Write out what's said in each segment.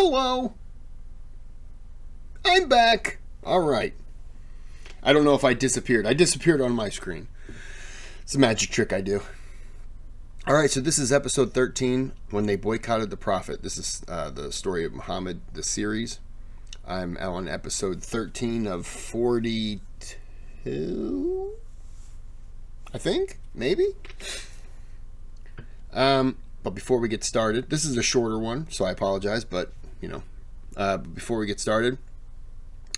Hello. I'm back. All right. I don't know if I disappeared. I disappeared on my screen. It's a magic trick I do. All right, so this is episode 13, when they boycotted the Prophet. This is the story of Muhammad, the series. I'm on episode 13 of 42, I think, maybe. But before we get started, this is a shorter one, so I apologize, but, before we get started,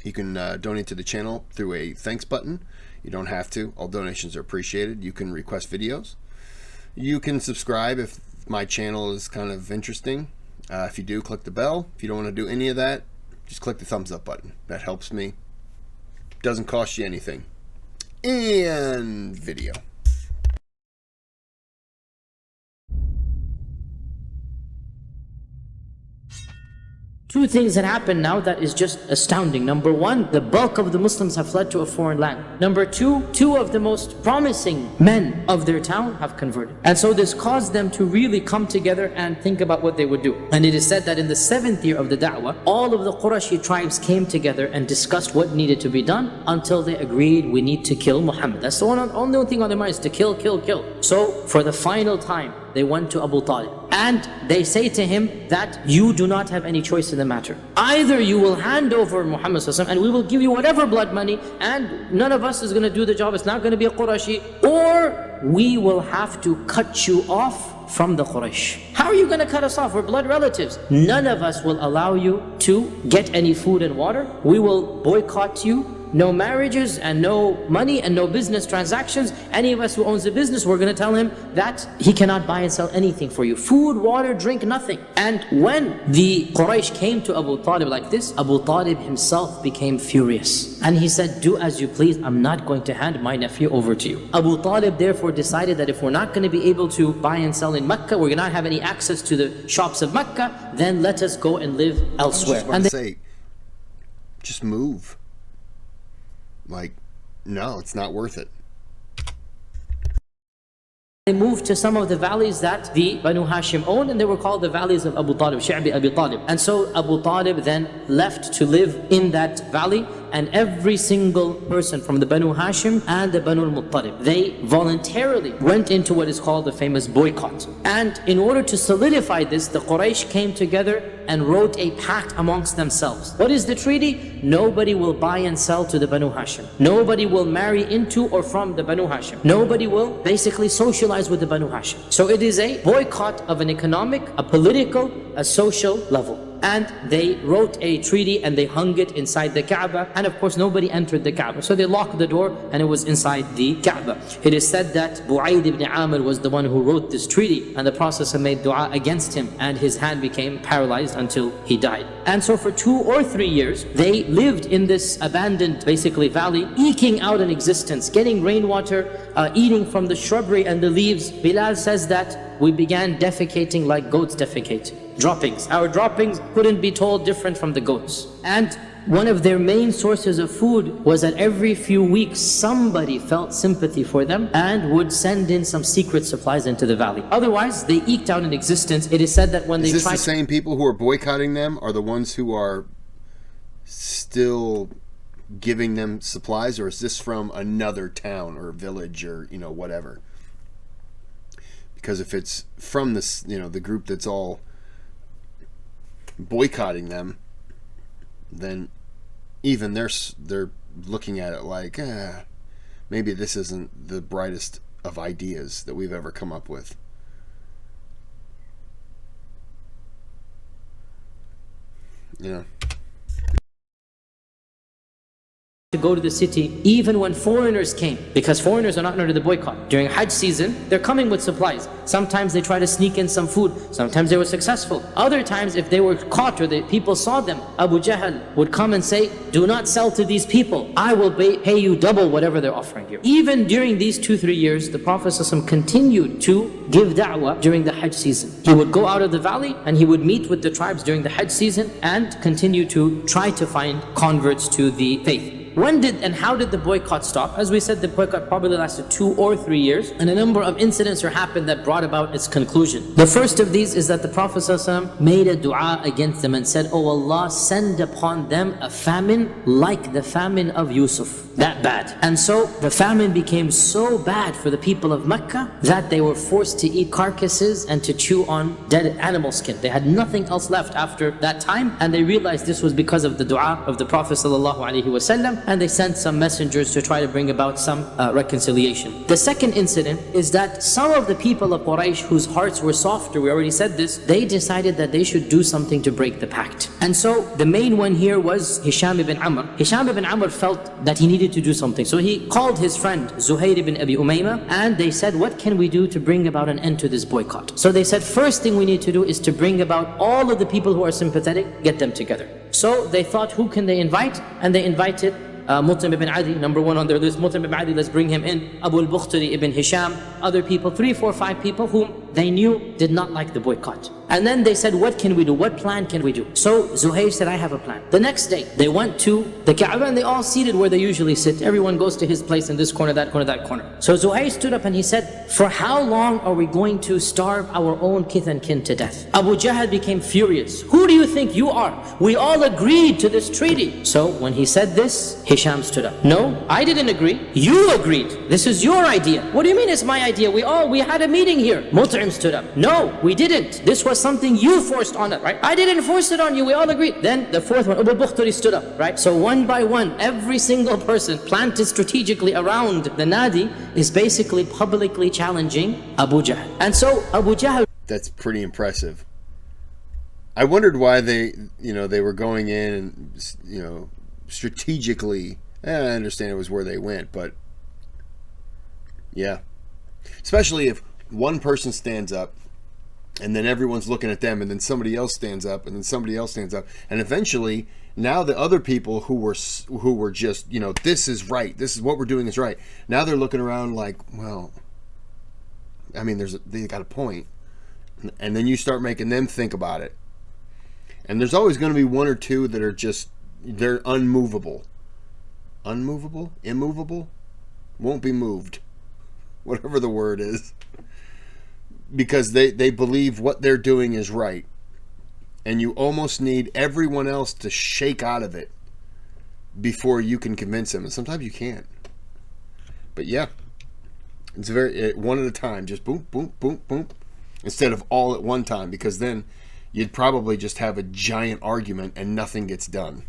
you can donate to the channel through a thanks button. You don't have to. All donations are appreciated. You can request videos. You can subscribe if my channel is kind of interesting. If you do, click the bell. If you don't want to do any of that, just click the thumbs up button. That helps me. Doesn't cost you anything. And video. Two things that happen now that is just astounding. Number one, the bulk of the Muslims have fled to a foreign land. Number two, two of the most promising men of their town have converted. And so this caused them to really come together and think about what they would do. And it is said that in the 7th year of the da'wah, all of the Qurashi tribes came together and discussed what needed to be done until they agreed we need to kill Muhammad. That's the only thing on their mind is to kill. So for the final time, they went to Abu Talib and they say to him that you do not have any choice in the matter. Either you will hand over Muhammad and we will give you whatever blood money and none of us is going to do the job, it's not going to be a Qurashi, or we will have to cut you off from the Quraysh. How are you going to cut us off? We're blood relatives. None of us will allow you to get any food and water. We will boycott you. No marriages and no money and no business transactions. Any of us who owns a business, we're going to tell him that he cannot buy and sell anything for you. Food, water, drink, nothing. And when the Quraysh came to Abu Talib like this, Abu Talib himself became furious. And he said, do as you please, I'm not going to hand my nephew over to you. Abu Talib therefore decided that if we're not going to be able to buy and sell in Mecca, we're going to not have any access to the shops of Mecca, then let us go and live elsewhere. I was just about to say, just move. Like, no, it's not worth it. They moved to some of the valleys that the Banu Hashim owned, and they were called the valleys of Abu Talib, Shi'bi Abi Talib. And so Abu Talib then left to live in that valley, and every single person from the Banu Hashim and the Banu al-Muttalib, they voluntarily went into what is called the famous boycott. And in order to solidify this, the Quraysh came together and wrote a pact amongst themselves. What is the treaty? Nobody will buy and sell to the Banu Hashim. Nobody will marry into or from the Banu Hashim. Nobody will basically socialize with the Banu Hashim. So it is a boycott of an economic, a political, a social level. And they wrote a treaty and they hung it inside the Kaaba, and of course nobody entered the Kaaba. So they locked the door and it was inside the Kaaba. It is said that Bu'ayd ibn Amr was the one who wrote this treaty, and the Prophet made dua against him and his hand became paralyzed until he died. And so for 2 or 3 years they lived in this abandoned basically valley, eking out an existence, getting rainwater, eating from the shrubbery and the leaves. Bilal says that we began defecating like goats defecate. Droppings. Our droppings couldn't be told different from the goats. And one of their main sources of food was that every few weeks somebody felt sympathy for them and would send in some secret supplies into the valley. Otherwise, they eked out an existence. It is said that when they tried... Is this the same people who are boycotting them are the ones who are still giving them supplies, or is this from another town or village or, whatever? Because if it's from this, the group that's all boycotting them, then even they're looking at it like, maybe this isn't the brightest of ideas that we've ever come up with. To go to the city even when foreigners came, because foreigners are not under the boycott. During Hajj season, they're coming with supplies. Sometimes they try to sneak in some food, sometimes they were successful. Other times, if they were caught or the people saw them, Abu Jahl would come and say, do not sell to these people, I will pay you double whatever they're offering you. Even during these 2-3 years, the Prophet ﷺ continued to give da'wah during the Hajj season. He would go out of the valley and he would meet with the tribes during the Hajj season and continue to try to find converts to the faith. When did and how did the boycott stop? As we said, the boycott probably lasted 2 or 3 years, and a number of incidents happened that brought about its conclusion. The first of these is that the Prophet ﷺ made a dua against them and said, "Oh Allah, send upon them a famine like the famine of Yusuf." That bad. And so the famine became so bad for the people of Mecca that they were forced to eat carcasses and to chew on dead animal skin. They had nothing else left after that time, and they realized this was because of the dua of the Prophet ﷺ, and they sent some messengers to try to bring about some reconciliation. The second incident is that some of the people of Quraysh whose hearts were softer, we already said this, they decided that they should do something to break the pact. And so the main one here was Hisham ibn Amr. Hisham ibn Amr felt that he needed to do something. So he called his friend Zuhair ibn Abi Umayma, and they said, what can we do to bring about an end to this boycott? So they said, first thing we need to do is to bring about all of the people who are sympathetic, get them together. So they thought, who can they invite? And they invited Mut'im ibn Adi, number one on their list. Mut'im ibn Adi, let's bring him in. Abu al-Bukhtari ibn Hisham, other people, 3, 4, 5 people whom they knew did not like the boycott. And then they said, what can we do? What plan can we do? So Zuhair said, I have a plan. The next day, they went to the Kaaba and they all seated where they usually sit. Everyone goes to his place in this corner, that corner, that corner. So Zuhair stood up and he said, for how long are we going to starve our own kith and kin to death? Abu Jahl became furious. Who do you think you are? We all agreed to this treaty. So when he said this, Hisham stood up. No, I didn't agree. You agreed. This is your idea. What do you mean it's my idea? We had a meeting here. Mut'im stood up. No, we didn't. This was something you forced on us, right? I didn't force it on you. We all agreed. Then the fourth one, Abu Bukhtari stood up, right? So one by one, every single person planted strategically around the Nadi is basically publicly challenging Abu Jahl. And so Abu Jahl... That's pretty impressive. I wondered why they were going in and, strategically... I understand it was where they went, but yeah. Especially if one person stands up and then everyone's looking at them and then somebody else stands up and then somebody else stands up. And eventually now the other people who were just, this is right. This is what we're doing is right. Now they're looking around like, well, I mean, they got a point. And then you start making them think about it. And there's always going to be one or two that are just, they're unmovable. Unmovable? Immovable? Won't be moved. Whatever the word is. Because they believe what they're doing is right. And you almost need everyone else to shake out of it before you can convince them. And sometimes you can't. But yeah. It's very one at a time. Just boom, boom, boom, boom. Instead of all at one time. Because then you'd probably just have a giant argument and nothing gets done.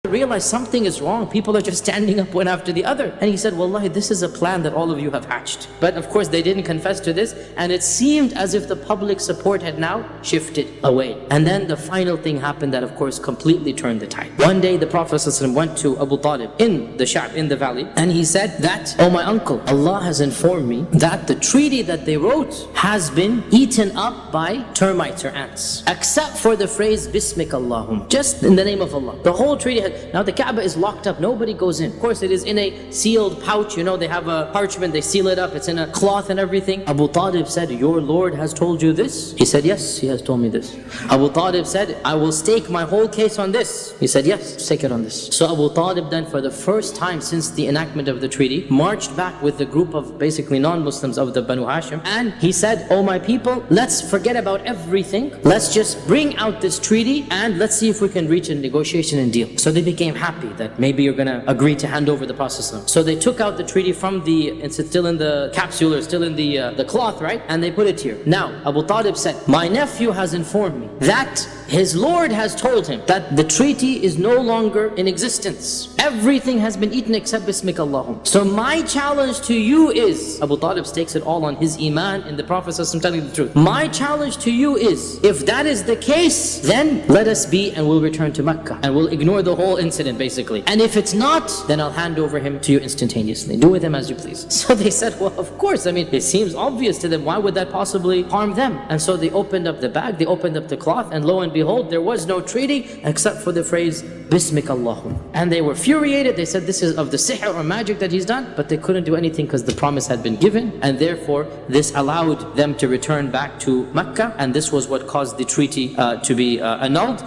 Realize something is wrong. People are just standing up one after the other. And he said, Wallahi, this is a plan that all of you have hatched. But of course they didn't confess to this, and it seemed as if the public support had now shifted away. And then the final thing happened that of course completely turned the tide. One day the Prophet ﷺ went to Abu Talib in the Sha'b, in the valley, and he said that, oh my uncle, Allah has informed me that the treaty that they wrote has been eaten up by termites or ants, except for the phrase Bismik Allahum, just in the name of Allah. The whole treaty had... Now the Kaaba is locked up, nobody goes in. Of course it is in a sealed pouch, they have a parchment, they seal it up, it's in a cloth and everything. Abu Talib said, your Lord has told you this? He said, yes, he has told me this. Abu Talib said, I will stake my whole case on this. He said, yes, stake it on this. So Abu Talib then, for the first time since the enactment of the treaty, marched back with the group of basically non-Muslims of the Banu Hashim, and he said, oh my people, let's forget about everything, let's just bring out this treaty and let's see if we can reach a negotiation and deal. So they became happy that maybe you're going to agree to hand over the Prophet. So they took out the treaty from it's still in the capsule or still in the cloth, right? And they put it here. Now, Abu Talib said, my nephew has informed me that his Lord has told him that the treaty is no longer in existence. Everything has been eaten except Bismik Allahum. So my challenge to you is, Abu Talib stakes it all on his iman in the Prophet telling the truth. My challenge to you is, if that is the case, then let us be and we'll return to Mecca. And we'll ignore the whole incident basically. And if it's not, then I'll hand over him to you instantaneously. Do with him as you please. So they said, well, of course. I mean, it seems obvious to them. Why would that possibly harm them? And so they opened up the bag, they opened up the cloth, and lo and behold, there was no treaty except for the phrase Bismik Allahum. And they were furiated. They said this is of the sihr or magic that he's done, but they couldn't do anything because the promise had been given, and therefore this allowed them to return back to Mecca, and this was what caused the treaty to be annulled.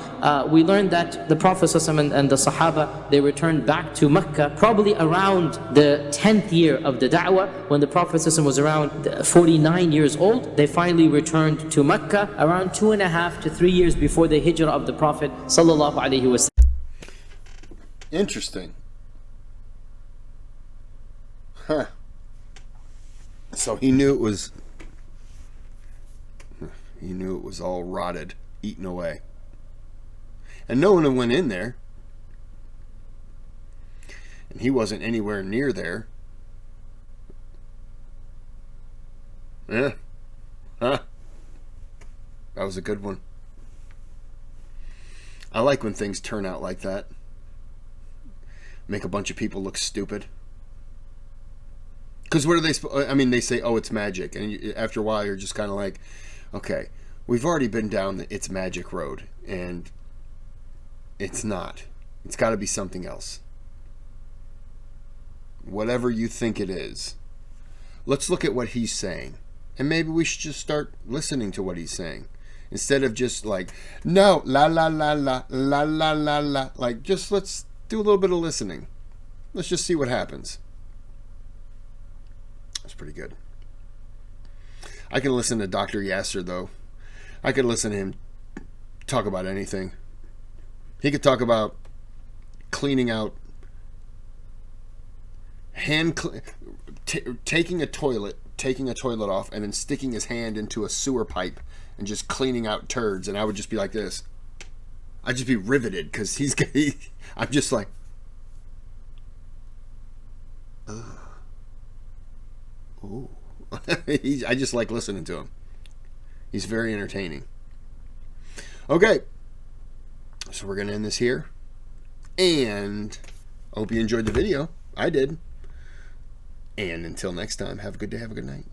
We learned that the Prophet ﷺ and the Sahaba, they returned back to Mecca probably around the 10th year of the da'wah, when the Prophet ﷺ was around 49 years old. They finally returned to Mecca around 2.5 to 3 years before the hijrah of the Prophet ﷺ. Interesting. Huh. So he knew it was all rotted, eaten away. And no one went in there. And he wasn't anywhere near there. Yeah. Huh. That was a good one. I like when things turn out like that. Make a bunch of people look stupid. Because what are they? I mean, they say, "Oh, it's magic," and after a while, you're just kind of like, "Okay, we've already been down the it's magic road, and it's not. It's got to be something else. Whatever you think it is, let's look at what he's saying, and maybe we should just start listening to what he's saying instead of just like, no, la la la la la la la la. Like, just let's do a little bit of listening. Let's just see what happens." That's pretty good. I can listen to Dr. Yasir, though. I could listen to him talk about anything. He could talk about cleaning out, taking a toilet off and then sticking his hand into a sewer pipe and just cleaning out turds, and I would just be like this. I'd just be riveted because I'm just like, ugh. Ooh. I just like listening to him. He's very entertaining. Okay, so we're going to end this here. And I hope you enjoyed the video. I did. And until next time, have a good day, have a good night.